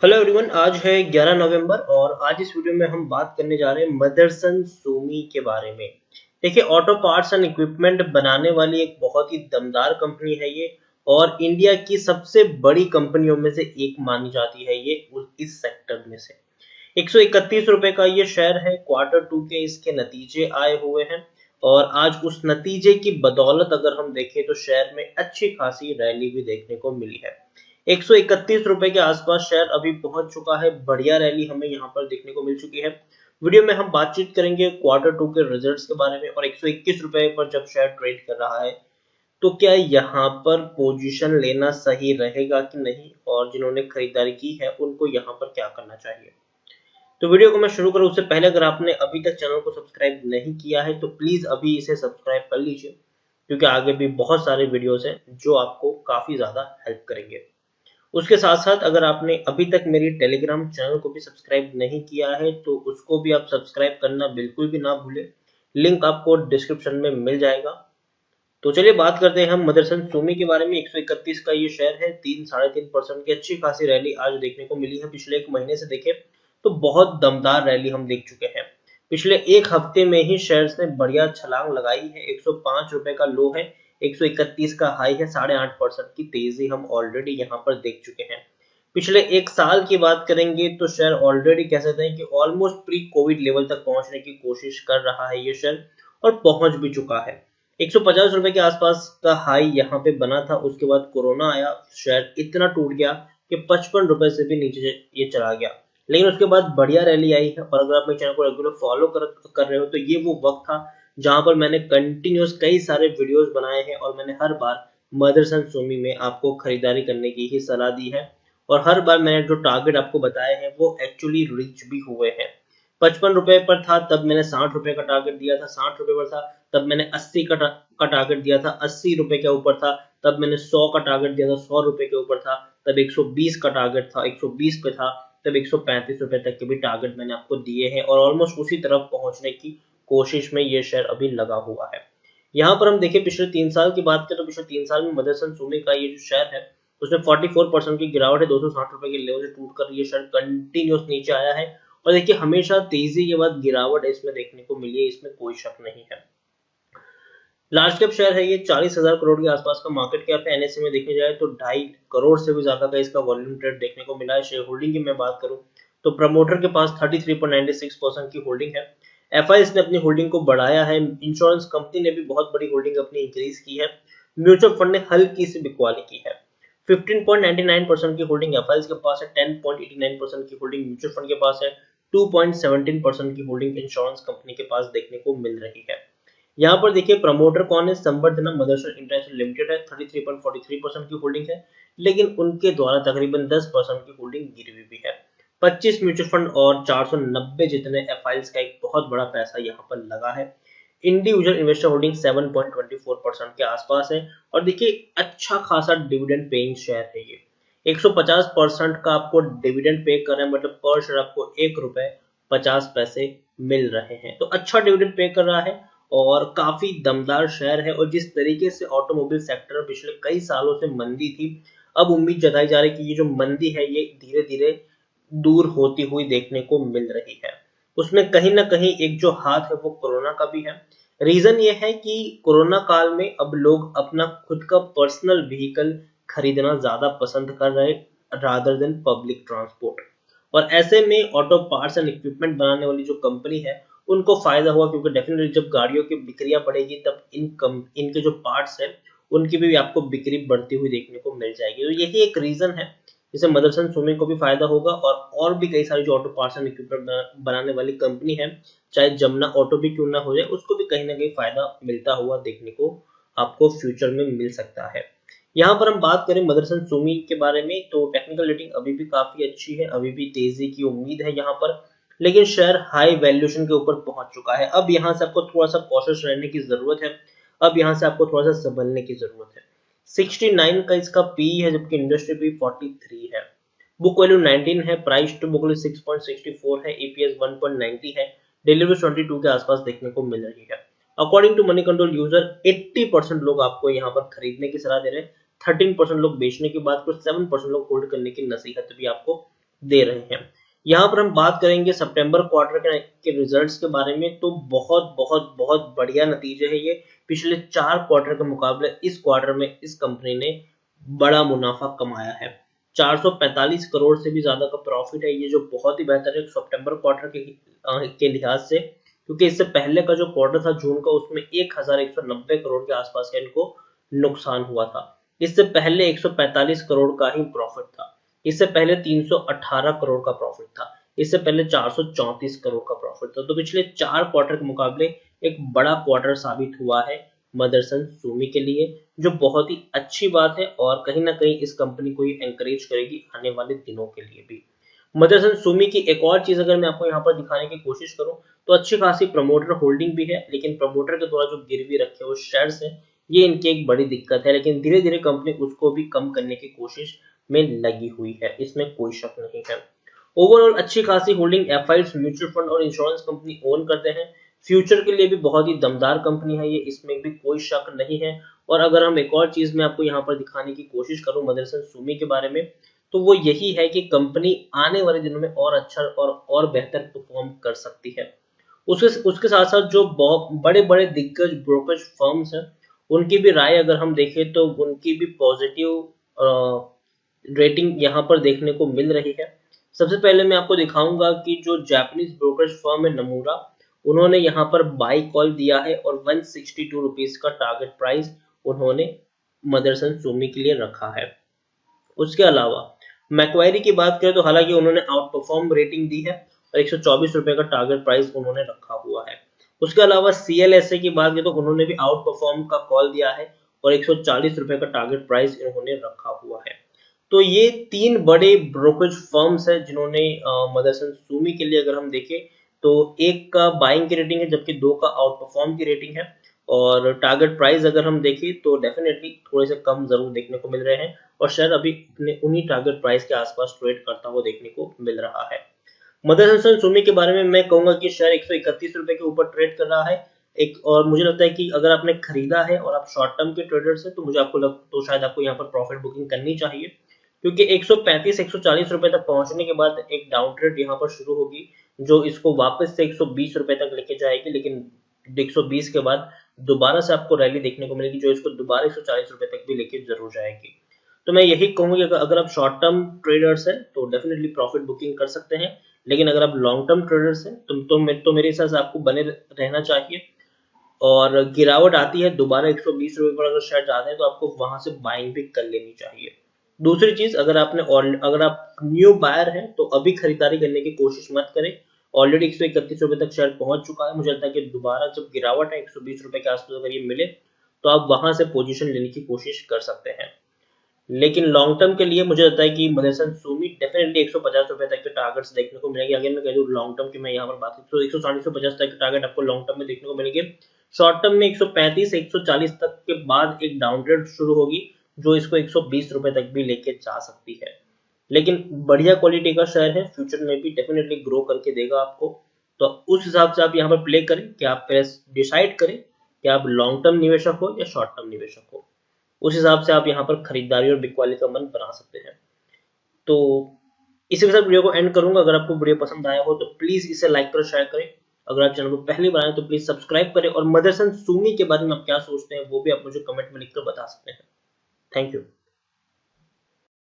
Hello everyone, आज है 11 नवंबर और आज इस वीडियो में हम बात करने जा रहे हैं मदरसन सूमी के बारे में। देखिए, ऑटो पार्ट्स एंड इक्विपमेंट बनाने वाली एक बहुत ही दमदार कंपनी है ये, और इंडिया की सबसे बड़ी कंपनियों में से एक मानी जाती है ये इस सेक्टर में से। 131 रुपए का ये शेयर है। क्वार्टर टू के इसके नतीजे आए हुए हैं और आज उस नतीजे की बदौलत अगर हम देखें तो शेयर में अच्छी खासी रैली भी देखने को मिली है। 131 रुपए के आसपास शेयर अभी पहुंच चुका है। बढ़िया रैली हमें यहाँ पर देखने को मिल चुकी है। वीडियो में हम बातचीत करेंगे क्वार्टर टू के रिजल्ट्स के बारे में, और 121 रुपए पर जब शेयर ट्रेड कर रहा है तो क्या यहाँ पर पोजीशन लेना सही रहेगा कि नहीं, और जिन्होंने खरीदारी की है उनको यहाँ पर क्या करना चाहिए। तो वीडियो को मैं शुरू करूं उससे पहले अगर आपने अभी तक चैनल को सब्सक्राइब नहीं किया है तो प्लीज अभी इसे सब्सक्राइब कर लीजिए, क्योंकि आगे भी बहुत सारे वीडियोस हैं जो आपको काफी ज्यादा हेल्प करेंगे। उसके साथ साथ अगर आपने अभी तक मेरी टेलीग्राम चैनल को भी सब्सक्राइब नहीं किया है तो उसको भी आप सब्सक्राइब करना बिल्कुल भी ना भूलें। लिंक आपको डिस्क्रिप्शन में मिल जाएगा। तो चलिए बात करते हैं हम मदरसन सूमी के बारे में। 131 का ये शेयर है। 3-3.5% की अच्छी खासी रैली आज देखने को मिली है। पिछले एक महीने से देखें तो बहुत दमदार रैली हम देख चुके हैं। पिछले एक हफ्ते में ही शेयर्स ने बढ़िया छलांग लगाई है। 105 रुपए का लो है, 131 का हाई है। 8.5% की तेजी हम ऑलरेडी यहाँ पर देख चुके हैं। पिछले एक साल की बात करेंगे तो शेयर ऑलरेडी कह सकते हैं कि ऑलमोस्ट प्री कोविड लेवल तक पहुंचने की कोशिश कर रहा है ये शेयर, और पहुंच भी चुका है। 150 रुपए के आसपास का हाई यहाँ पे बना था। उसके बाद कोरोना आया, शेयर इतना टूट गया कि 55 रुपए से भी नीचे ये चला गया। लेकिन उसके बाद बढ़िया रैली आई है, और अगर आप मेरे चैनल को रेगुलर फॉलो कर रहे हो तो ये वो वक्त था जहां पर मैंने कंटिन्यूस कई सारे वीडियोस बनाए हैं, और मैंने हर बार मदरसन सूमी में आपको खरीदारी करने की ही सलाह दी है, और हर बार मैंने जो टारगेट आपको बताए हैं वो एक्चुअली रीच भी हुए हैं। 55 रुपए पर था तब मैंने 60 रुपए का टारगेट दिया था। 60 रुपए पर था तब मैंने 80 का टारगेट दिया था। 80 रुपए के ऊपर था तब मैंने 100 का टारगेट दिया था। 100 रुपए के ऊपर था तब 120 का टारगेट था। 120 पे था तब 135 रुपए तक के भी टारगेट मैंने आपको दिए हैं, और ऑलमोस्ट उसी तरफ पहुंचने की कोशिश में ये शेयर अभी लगा हुआ है। यहाँ पर हम देखें पिछले 3 साल की बात करें तो पिछले 3 साल में मदरसन सूमी का ये जो शेयर है उसमें 44% की गिरावट है। 260 रुपए के लेवल से टूटकर ये शेयर कंटिन्यूस नीचे आया है, और देखिए हमेशा तेजी के बाद गिरावट इसमें देखने को मिली है, इसमें कोई शक नहीं है। लार्ज कैप शेयर है ये। 40,000 करोड़ के आसपास का मार्केट कैप है। एनएसए में देखने जाए तो 2.5 करोड़ से भी ज्यादा का इसका वॉल्यूम ट्रेड देखने को मिला है। शेयर होल्डिंग की मैं बात करूं तो प्रमोटर के पास 33.96% की होल्डिंग है। एफआईएस ने अपनी होल्डिंग को बढ़ाया है। इंश्योरेंस कंपनी ने भी बहुत बड़ी होल्डिंग अपनी इंक्रीज की है। म्यूचुअल फंड ने हल्की सी बिकवाली की है। 15.99% की होल्डिंग एफआईएस के पास है। 10.89% की होल्डिंग म्यूचुअल फंड के पास है। 2.17% की होल्डिंग इंश्योरेंस कंपनी के पास देखने को मिल रही है। यहाँ पर देखिए प्रमोटर कौन है, संवर्धना मदरसन इंटरनेशनल लिमिटेड है। 33.43% की होल्डिंग है, लेकिन उनके द्वारा तकरीबन 10% की होल्डिंग गिरवी भी है। 25 म्यूचुअल फंड और 490 जितने एफआईएस का एक बहुत बड़ा पैसा यहाँ पर लगा है। इंडिविजुअल इन्वेस्टर होल्डिंग 7.24% के आसपास है, और देखिए अच्छा खासा डिविडेंड पेइंग शेयर है ये। 150% का आपको डिविडेंड पे कर रहे हैं, मतलब पर शेयर आपको 1 रुपए 50 पैसे मिल रहे हैं। तो अच्छा डिविडेंड पे कर रहा है और काफी दमदार शेयर है। और जिस तरीके से ऑटोमोबाइल सेक्टर में पिछले कई सालों से मंदी थी, अब उम्मीद जताई जा रही है कि ये जो मंदी है ये धीरे धीरे दूर होती हुई देखने को मिल रही है। उसमें कहीं ना कहीं एक जो हाथ है वो कोरोना का भी है। रीजन ये है कि कोरोना काल में अब लोग अपना खुद का पर्सनल व्हीकल खरीदना ज्यादा पसंद कर रहे रादर देन पब्लिक ट्रांसपोर्ट, और ऐसे में ऑटो पार्ट्स एंड इक्विपमेंट बनाने वाली जो कंपनी है उनको फायदा हुआ, क्योंकि डेफिनेटली जब गाड़ियों की बिक्रियां बढ़ेगी तब इनके जो पार्ट्स है उनकी भी आपको बिक्री बढ़ती हुई देखने को मिल जाएगी। तो यही एक रीजन है जिससे मदरसन सूमी को भी फायदा होगा, और भी कई सारी जो ऑटो पार्ट्स एंड इक्विपमेंट बनाने वाली कंपनी है, चाहे जमुना ऑटो भी क्यों ना हो जाए, उसको भी कहीं ना कहीं फायदा मिलता हुआ देखने को आपको फ्यूचर में मिल सकता है। यहाँ पर हम बात करें मदरसन सूमी के बारे में तो टेक्निकल रेटिंग अभी भी काफी अच्छी है, अभी भी तेजी की उम्मीद है यहाँ पर, लेकिन शेयर हाई वैल्यूएशन के ऊपर पहुंच चुका है। अब यहाँ से आपको थोड़ा सा कॉशियस रहने की जरूरत है। अब यहाँ से आपको थोड़ा सा संभलने की जरूरत है। 69 का इसका पी है, जबकि इंडस्ट्री पी 43 है। बुक वैल्यू 19 है। प्राइस टू बुक वैल्यू 6.64 है। ईपीएस 1.90 है। डिलीवरी 22 के आसपास देखने को मिल रही है। According to Moneycontrol user 80% लोग आपको यहाँ पर खरीदने की सलाह दे रहे हैं। 13% लोग बेचने की बात करो, 7% लोग होल्ड करने की नसीहत भी आपको दे रहे हैं। यहाँ पर हम बात करेंगे सितंबर क्वार्टर के रिजल्ट्स के बारे में, तो बहुत बहुत बहुत बढ़िया नतीजे है ये। पिछले 4 क्वार्टर के मुकाबले इस क्वार्टर में इस कंपनी ने बड़ा मुनाफा कमाया है। 445 करोड़ से भी ज्यादा का प्रॉफिट है ये, जो बहुत ही बेहतर है सितंबर क्वार्टर के लिहाज से, क्योंकि इससे पहले का जो क्वार्टर था जून का, उसमें 1190 करोड़ के आसपास का इनको नुकसान हुआ था। इससे पहले 145 करोड़ का ही प्रॉफिट था। इससे पहले 318 करोड़ का प्रॉफिट था। इससे पहले 434 करोड़ का प्रॉफिट था। तो पिछले 4 क्वार्टर के मुकाबले एक बड़ा क्वार्टर साबित हुआ है मदरसन सूमी के लिए, जो बहुत ही अच्छी बात है और कहीं ना कहीं इस कंपनी को ये एंकरेज करेगी आने वाले दिनों के लिए भी। मदरसन सूमी की एक और चीज अगर मैं आपको यहाँ पर दिखाने की कोशिश करूं, तो अच्छी खासी प्रमोटर होल्डिंग भी है, लेकिन प्रमोटर के द्वारा जो गिरवी रखे हुए शेयर्स है, ये इनकी एक बड़ी दिक्कत है। लेकिन धीरे धीरे कंपनी उसको भी कम करने की कोशिश में लगी हुई है, इसमें कोई शक नहीं है। ओवरऑल अच्छी खासी होल्डिंग एफआईज, म्यूचुअल फंड और इंश्योरेंस कंपनी ओन करते हैं। फ्यूचर के लिए भी बहुत ही दमदार कंपनी है ये, इसमें भी कोई शक नहीं है। और अगर हम एक और चीज मैं आपको यहाँ पर दिखाने की कोशिश करूं मदरसन सूमी के बारे में, तो वो यही है कि कंपनी आने वाले दिनों में और अच्छा और बेहतर परफॉर्म कर सकती है। उसके उसके साथ साथ जो बड़े बड़े दिग्गज ब्रोकरेज फर्म्स हैं, उनकी भी राय अगर हम देखें तो उनकी भी पॉजिटिव रेटिंग यहाँ पर देखने को मिल रही है। सबसे पहले मैं आपको दिखाऊंगा कि जो जापानीज ब्रोकरेज फर्म है नमूरा, उन्होंने यहाँ पर बाई कॉल दिया है और 162 रुपीज का टारगेट प्राइस उन्होंने मदरसन सूमी के लिए रखा है। उसके अलावा मैक्वायरी की बात करें तो हालांकि उन्होंने आउट परफॉर्म रेटिंग दी है और 124 रुपए का टारगेट प्राइस उन्होंने रखा हुआ है। उसके अलावा सीएलएसए की बात करें तो उन्होंने भी आउट परफॉर्म का कॉल दिया है और 140 रुपए का टारगेट प्राइस इन्होंने रखा हुआ है। तो ये 3 बड़े ब्रोकरेज फर्म्स है जिन्होंने मदरसन सूमी के लिए अगर हम देखें तो एक का बाइंग की रेटिंग है, जबकि 2 का आउट परफॉर्म की रेटिंग है। और टारगेट प्राइस अगर हम देखें तो डेफिनेटली थोड़े से कम जरूर देखने को मिल रहे हैं और शायद अभी अपने उन्हीं टारगेट प्राइस के आसपास ट्रेड करता हुआ देखने को मिल रहा है। मदरसन सूमी के बारे में मैं कहूंगा कि शेयर 131 रुपए के ऊपर ट्रेड कर रहा है एक, और मुझे लगता है कि अगर आपने खरीदा है और आप शॉर्ट टर्म के ट्रेडर्स हैं तो शायद आपको यहाँ पर प्रॉफिट बुकिंग करनी चाहिए, क्योंकि 135-140 रुपए तक पहुंचने के बाद एक डाउन ट्रेड यहाँ पर शुरू होगी, जो इसको वापस से 120 रुपए तक लेके जाएगी। लेकिन 120 के बाद दोबारा से आपको रैली देखने को मिलेगी, जो इसको दोबारा 140 रुपए तक भी लेके जरूर जाएगी। तो मैं यही कहूंगी कि अगर आप शॉर्ट टर्म ट्रेडर्स हैं तो डेफिनेटली प्रॉफिट बुकिंग कर सकते हैं, लेकिन अगर आप लॉन्ग टर्म ट्रेडर्स हैं तो मेरे हिसाब से आपको बने रहना चाहिए। और गिरावट आती है दोबारा 120 रुपए पर अगर शेयर जाते हैं तो आपको वहां से बाइंग भी कर लेनी चाहिए। दूसरी चीज, अगर आप न्यू बायर हैं तो अभी खरीदारी करने की कोशिश मत करें। ऑलरेडी 131 रुपए तक शेयर पहुंच चुका है। मुझे लगता है कि दोबारा जब गिरावट है 120 रुपए के आसपास अगर ये मिले तो आप वहां से पोजीशन लेने की कोशिश कर सकते हैं। लेकिन लॉन्ग टर्म के लिए मुझे लगता है कि मदरसन सूमी डेफिनेटली 150 रुपए तक के टारगेट्स देखने को मिलेंगे। अगर मैं कह दूं लॉन्ग टर्म की मैं यहाँ पर बात करूँ तो 140-150 तक के टारगेट आपको लॉन्ग टर्म में देखने को मिलेंगे। शॉर्ट टर्म में 135-140 तक के बाद एक डाउन ट्रेड शुरू होगी, जो इसको 120 रुपए तक भी लेके जा सकती है। लेकिन बढ़िया क्वालिटी का शेयर है, फ्यूचर में भी डेफिनेटली ग्रो करके देगा आपको। तो उस हिसाब से आप यहाँ पर प्ले करें कि आप डिसाइड करें कि आप लॉन्ग टर्म निवेशक हो या शॉर्ट टर्म निवेशक हो। उस हिसाब से आप यहाँ पर खरीदारी और बिकवाली का मन बना सकते हैं। तो इसी के साथ वीडियो को एंड करूंगा। अगर आपको वीडियो पसंद आया हो तो प्लीज इसे लाइक करें, शेयर करें। अगर आप चैनल को पहली बार आए तो प्लीज सब्सक्राइब करें और मदरसन सूमी के बारे में आप क्या सोचते हैं वो भी आप मुझे कमेंट में लिखकर बता सकते हैं। Thank you.